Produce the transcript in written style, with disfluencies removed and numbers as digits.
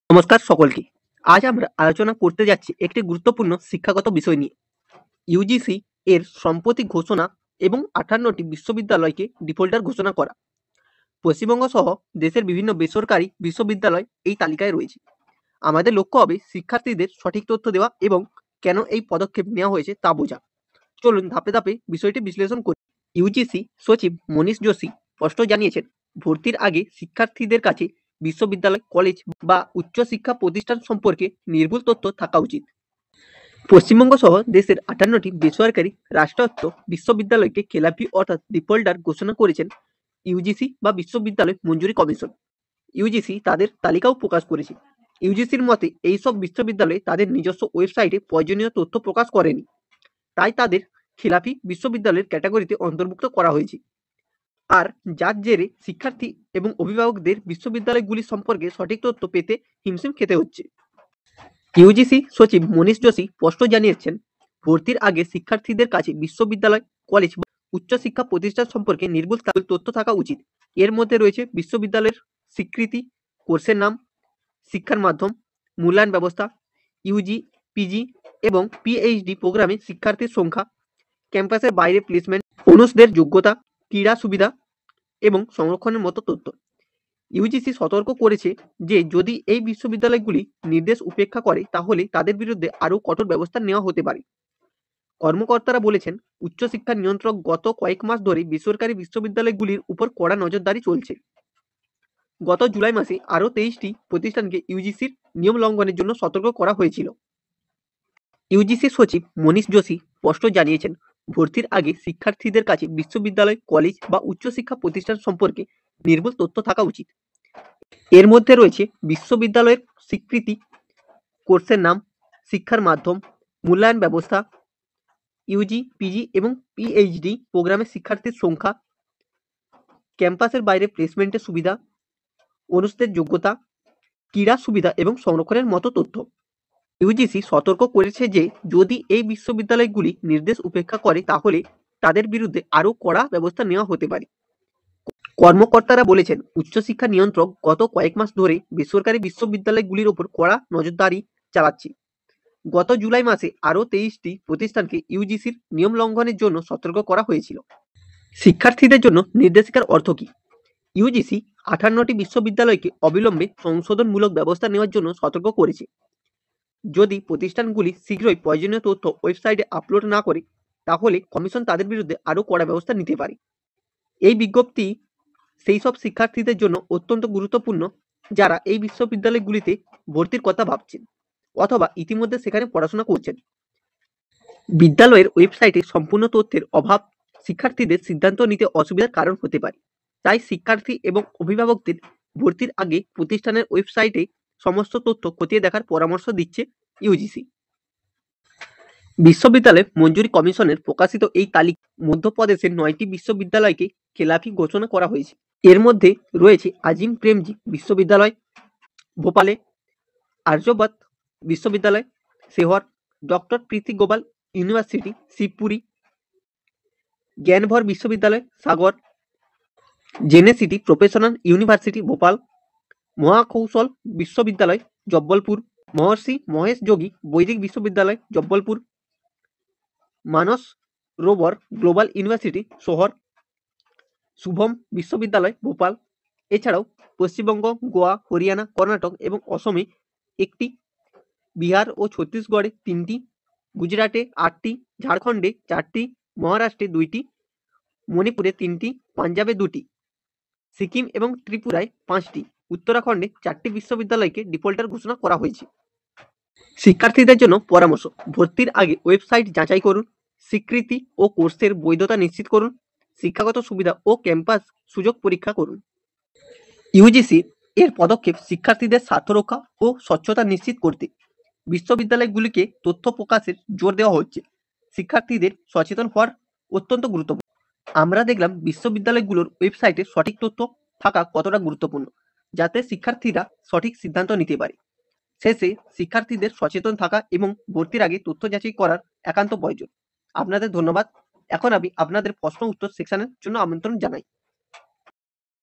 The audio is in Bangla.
নমস্কার সকলকে। আজ আমরা আলোচনা করতে যাচ্ছি একটি গুরুত্বপূর্ণ শিক্ষাগত বিষয় নিয়ে। ইউজিসি এর সম্প্রতি ঘোষণা এবং 58টি বিশ্ববিদ্যালয়কে ডিফল্টার ঘোষণা করা। পশ্চিমবঙ্গ সহ দেশের বিভিন্ন বেসরকারি বিশ্ববিদ্যালয় এই তালিকায় রয়েছে। আমাদের লক্ষ্য হবে শিক্ষার্থীদের সঠিক তথ্য দেওয়া এবং কেন এই পদক্ষেপ নেওয়া হয়েছে তা বোঝা। চলুন ধাপে ধাপে বিষয়টি বিশ্লেষণ করি। ইউজিসি সচিব মনীষ যোশী স্পষ্ট জানিয়েছেন, ভর্তির আগে শিক্ষার্থীদের কাছে বিশ্ববিদ্যালয়, কলেজ বা উচ্চশিক্ষা প্রতিষ্ঠান সম্পর্কে নির্ভুল তথ্য থাকা উচিত। পশ্চিমবঙ্গ সহ দেশের 58টি বেসরকারি রাষ্ট্রায়ত্ত বিশ্ববিদ্যালয়কে খেলাপি অর্থাৎ ডিফল্টার ঘোষণা করেছেন ইউজিসি বা বিশ্ববিদ্যালয় মঞ্জুরি কমিশন। ইউজিসি তাদের তালিকাও প্রকাশ করেছে। ইউজিসির মতে এইসব বিশ্ববিদ্যালয় তাদের নিজস্ব ওয়েবসাইটে প্রয়োজনীয় তথ্য প্রকাশ করেনি, তাই তাদের খেলাপি বিশ্ববিদ্যালয়ের ক্যাটাগরিতে অন্তর্ভুক্ত করা হয়েছে। আর যার জেরে শিক্ষার্থী এবং অভিভাবকদের বিশ্ববিদ্যালয়গুলি সম্পর্কে সঠিক তথ্য পেতে হিমশিম খেতে হচ্ছে। ইউজিসি সচিব মনীষ যোশী স্পষ্ট জানিয়েছেন, ভর্তির আগে শিক্ষার্থীদের কাছে বিশ্ববিদ্যালয়, কলেজ বা উচ্চশিক্ষা প্রতিষ্ঠান সম্পর্কে নির্ভুল তথ্য থাকা উচিত। এর মধ্যে রয়েছে বিশ্ববিদ্যালয়ের স্বীকৃতি, কোর্সের নাম, শিক্ষার মাধ্যম, মূল্যায়ন ব্যবস্থা, ইউজি, পিজি এবং পিএইচডি প্রোগ্রামে শিক্ষার্থীর সংখ্যা, ক্যাম্পাসের বাইরে প্লেসমেন্ট, অনুষদের যোগ্যতা, ক্রীড়া সুবিধা এবং সংরক্ষণের মতো তথ্য। ইউজিসি সতর্ক করেছে যে যদি এই বিশ্ববিদ্যালয়গুলি নির্দেশ উপেক্ষা করে তাহলে তাদের বিরুদ্ধে আরও কঠোর ব্যবস্থা নেওয়া হতে পারে। কর্মকর্তারা বলেছেন, উচ্চশিক্ষা নিয়ন্ত্রক গত কয়েক মাস ধরে বেসরকারি বিশ্ববিদ্যালয়গুলির উপর কড়া নজরদারি চলছে। গত জুলাই মাসে আরও 23টি প্রতিষ্ঠানকে ইউজিসির নিয়ম লঙ্ঘনের জন্য সতর্ক করা হয়েছিল। ইউজিসি সচিব মনীষ যোশী স্পষ্ট জানিয়েছেন, ভর্তির আগে শিক্ষার্থীদের কাছে বিশ্ববিদ্যালয়, কলেজ বা উচ্চশিক্ষা প্রতিষ্ঠান সম্পর্কে নির্ভুল তথ্য থাকা উচিত। এর মধ্যে রয়েছে বিশ্ববিদ্যালয়ের স্বীকৃতি, কোর্সের নাম, শিক্ষার মাধ্যম, মূল্যায়ন ব্যবস্থা, ইউজি, পিজি এবং পিএইচডি প্রোগ্রামে শিক্ষার্থীর সংখ্যা, ক্যাম্পাসের বাইরে প্লেসমেন্টের সুবিধা, অনুষদের যোগ্যতা, ক্রীড়া সুবিধা এবং সংরক্ষণের মতো তথ্য। ইউজিসি সতর্ক করেছে যে যদি এই বিশ্ববিদ্যালয়গুলি নির্দেশ উপেক্ষা করে তাহলে তাদের বিরুদ্ধে আরও কড়া ব্যবস্থা নেওয়া হতে পারে। কর্মকর্তারা বলেছেন, উচ্চশিক্ষা নিয়ন্ত্রক গত কয়েক মাস ধরে বেসরকারি বিশ্ববিদ্যালয়গুলির ওপর কড়া নজরদারি চালাচ্ছে। গত জুলাই মাসে আরও 23টি প্রতিষ্ঠানকে ইউজিসির নিয়ম লঙ্ঘনের জন্য সতর্ক করা হয়েছিল। শিক্ষার্থীদের জন্য নির্দেশিকার অর্থ কী? ইউজিসি 58টি বিশ্ববিদ্যালয়কে অবিলম্বে সংশোধনমূলক ব্যবস্থা নেওয়ার জন্য সতর্ক করেছে। যদি প্রতিষ্ঠানগুলি শীঘ্রই প্রয়োজনীয় তথ্য ওয়েবসাইটে আপলোড না করে তাহলে কমিশন তাদের বিরুদ্ধে আরও কড়া ব্যবস্থা নিতে পারে। এই বিজ্ঞপ্তি সেই সব শিক্ষার্থীদের জন্য অত্যন্ত গুরুত্বপূর্ণ যারা এই বিশ্ববিদ্যালয়গুলিতে ভর্তির কথা ভাবছেন অথবা ইতিমধ্যে সেখানে পড়াশোনা করছেন। বিদ্যালয়ের ওয়েবসাইটে সম্পূর্ণ তথ্যের অভাব শিক্ষার্থীদের সিদ্ধান্ত নিতে অসুবিধার কারণ হতে পারে। তাই শিক্ষার্থী এবং অভিভাবকদের ভর্তির আগে প্রতিষ্ঠানের ওয়েবসাইটে সমস্ত তথ্য খতিয়ে দেখার পরামর্শ দিচ্ছে ইউজিসি। বিশ্ববিদ্যালয় মঞ্জুরি কমিশনের প্রকাশিত এই তালিকা মধ্যপ্রদেশের 9টি বিশ্ববিদ্যালয়কে খেলাপি ঘোষণা করা হয়েছে। এর মধ্যে রয়েছে আজিম প্রেমজি বিশ্ববিদ্যালয় ভোপালে, আর্যবত বিশ্ববিদ্যালয় সেহর, ডক্টর প্রীতি গোপাল ইউনিভার্সিটি শিবপুরি, জ্ঞানভর বিশ্ববিদ্যালয় সাগর, জেনেসিটি প্রফেশনাল ইউনিভার্সিটি ভোপাল, মহাকৌশল বিশ্ববিদ্যালয় জব্বলপুর, মহর্ষি মহেশ যোগী বৈদিক বিশ্ববিদ্যালয় জব্বলপুর, মানস রোবর গ্লোবাল ইউনিভার্সিটি শহর, শুভম বিশ্ববিদ্যালয় ভোপাল। এছাড়াও পশ্চিমবঙ্গ, গোয়া, হরিয়ানা, কর্ণাটক এবং অসমে একটি, বিহার ও ছত্তিশগড়ে 3টি, গুজরাটে 8টি, ঝাড়খণ্ডে 4টি, মহারাষ্ট্রে 2টি, মণিপুরে 3টি, পাঞ্জাবে 2টি, সিকিম এবং ত্রিপুরায় 5টি, উত্তরাখণ্ডে 4টি বিশ্ববিদ্যালয়কে ডিফল্টার ঘোষণা করা হয়েছে। শিক্ষার্থীদের জন্য পরামর্শ, ভর্তির আগে ওয়েবসাইট যাচাই করুন, স্বীকৃতি ও কোর্সের বৈধতা নিশ্চিত করুন, শিক্ষাগত সুবিধা ও ক্যাম্পাস সুযোগ পরীক্ষা করুন। ইউজিসি এর পদক্ষেপ শিক্ষার্থীদের স্বার্থ রক্ষা ও স্বচ্ছতা নিশ্চিত করতে বিশ্ববিদ্যালয়গুলিকে তথ্য প্রকাশের জোর দেওয়া হচ্ছে। শিক্ষার্থীদের সচেতন হওয়ার অত্যন্ত গুরুত্বপূর্ণ। আমরা দেখলাম বিশ্ববিদ্যালয়গুলোর ওয়েবসাইটে সঠিক তথ্য থাকা কতটা গুরুত্বপূর্ণ, যাতে শিক্ষার্থীরা সঠিক সিদ্ধান্ত নিতে পারে। শেষে শিক্ষার্থীদের সচেতন থাকা এবং ভর্তির আগে তথ্য যাচাই করার একান্ত প্রয়োজন। আপনাদের ধন্যবাদ। এখন আমি আপনাদের প্রশ্ন উত্তর সেকশনের জন্য আমন্ত্রণ জানাই।